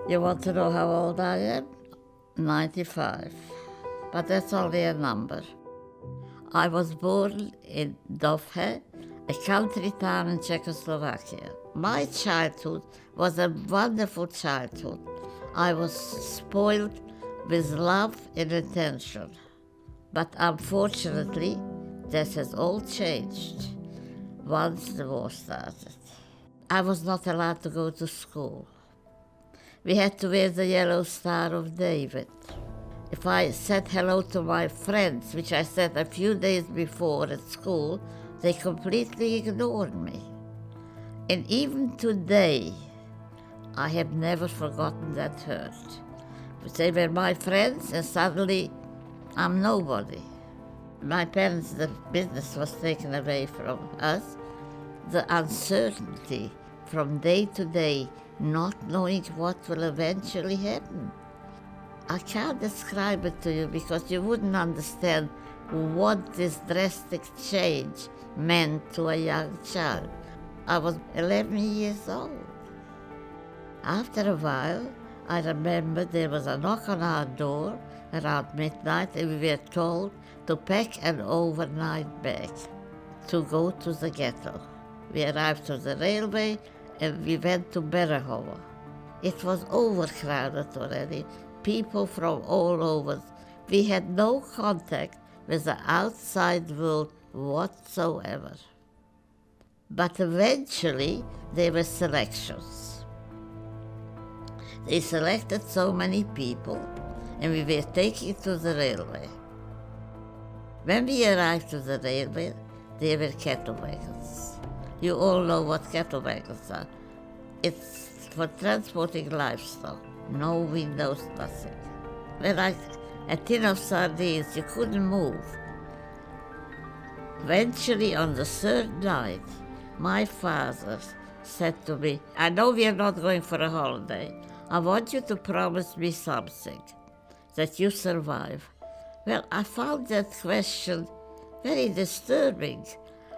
You want to know how old I am? 95. But that's only a number. I was born in Dovhe, a country town in Czechoslovakia. My childhood was a wonderful childhood. I was spoiled with love and attention. But unfortunately, that has all changed once the war started. I was not allowed to go to school. We had to wear the yellow Star of David. If I said hello to my friends, which I said a few days before at school, they completely ignored me. And even today, I have never forgotten that hurt. They were my friends, and suddenly I'm nobody. My parents, the business was taken away from us. The uncertainty from day to day, not knowing what will eventually happen. I can't describe it to you because you wouldn't understand what this drastic change meant to a young child. I was 11 years old. After a while, I remember there was a knock on our door around midnight, and we were told to pack an overnight bag to go to the ghetto. We arrived to the railway and we went to Berehova. It was overcrowded already, people from all over. We had no contact with the outside world whatsoever. But eventually there were selections. They selected so many people, and we were taken to the railway. When we arrived to the railway, there were cattle wagons. You all know what cattle wagons are. It's for transporting livestock. No windows, nothing. Like a tin of sardines, you couldn't move. Eventually, on the third night, my father said to me, I know we are not going for a holiday. I want you to promise me something, that you survive. Well, I found that question very disturbing,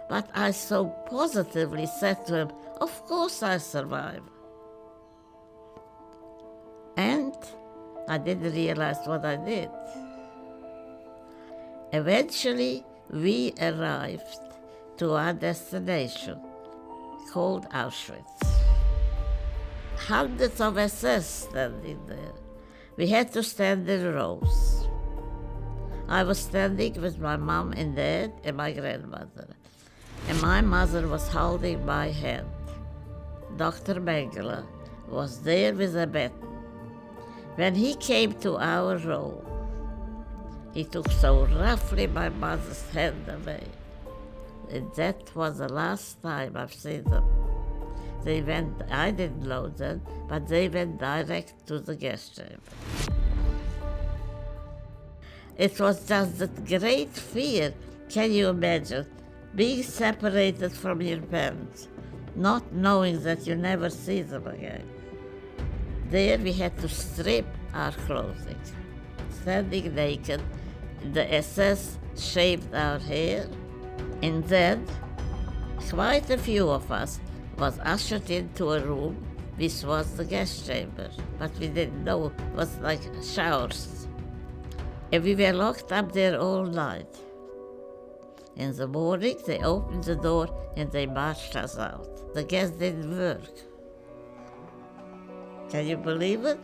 but I so positively said to him, of course I survive. And I didn't realize what I did. Eventually, we arrived to our destination, called Auschwitz. Hundreds of SS standing there. We had to stand in rows. I was standing with my mom and dad and my grandmother, and my mother was holding my hand. Dr. Mengele was there with a baton. When he came to our row, he took so roughly my mother's hand away. And that was the last time I've seen them. They went, I didn't know that, but they went direct to the gas chamber. It was just that great fear, can you imagine, being separated from your parents, not knowing that you never see them again. There we had to strip our clothing. Standing naked, the SS shaved our hair, and then quite a few of us was ushered into a room which was the gas chamber, but we didn't know it was like showers. And we were locked up there all night. In the morning, they opened the door and they marched us out. The gas didn't work. Can you believe it?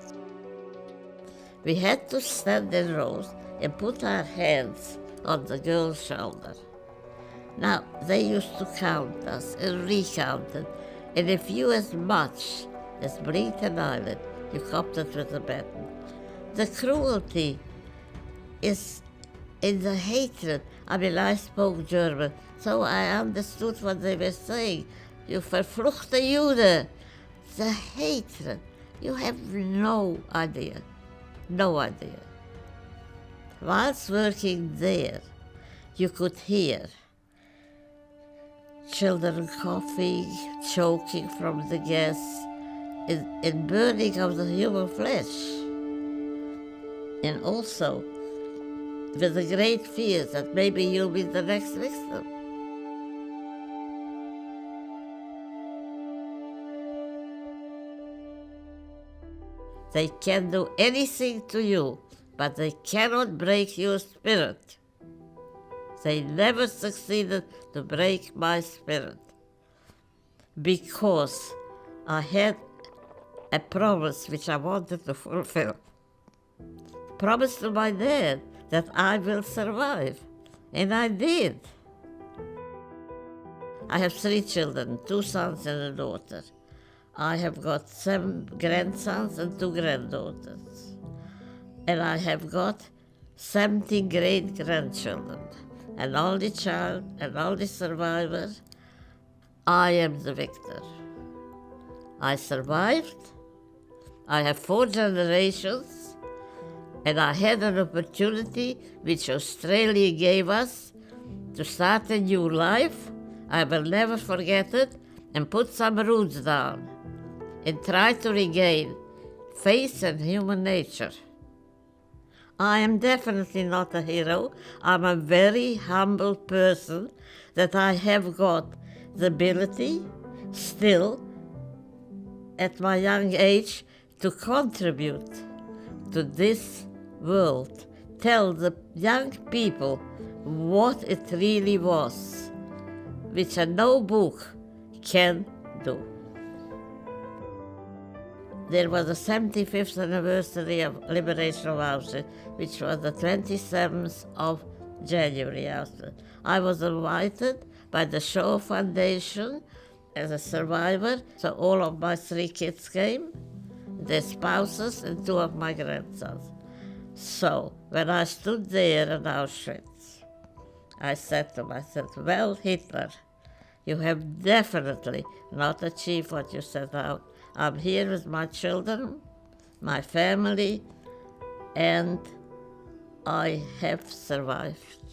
We had to stand in rows and put our hands on the girl's shoulder. Now, they used to count us and recount it, and if you as much as blinked an eyelid, you copped it with a baton. The cruelty is in the hatred. I mean, I spoke German, so I understood what they were saying. You verfluchte Jude. The hatred. You have no idea. No idea. Whilst working there, you could hear children coughing, choking from the gas, and burning of the human flesh. And also, with the great fear that maybe you'll be the next victim. They can do anything to you, but they cannot break your spirit. They never succeeded to break my spirit because I had a promise which I wanted to fulfill. Promise to my dad that I will survive, and I did. I have 3 children, 2 sons and a daughter. I have got 7 grandsons and 2 granddaughters. And I have got 17 great-grandchildren. An only child, an only survivor. I am the victor. I survived. I have 4 generations, and I had an opportunity which Australia gave us to start a new life. I will never forget it, and put some roots down and try to regain faith in human nature. I am definitely not a hero. I'm a very humble person that I have got the ability still at my young age to contribute to this world, tell the young people what it really was, which no book can do. There was the 75th anniversary of liberation of Auschwitz, which was the 27th of January. I was invited by the Shaw Foundation as a survivor, so all of my 3 kids came, their spouses, and 2 of my grandsons. So when I stood there in Auschwitz, I said to myself, well, Hitler, you have definitely not achieved what you set out. I'm here with my children, my family, and I have survived.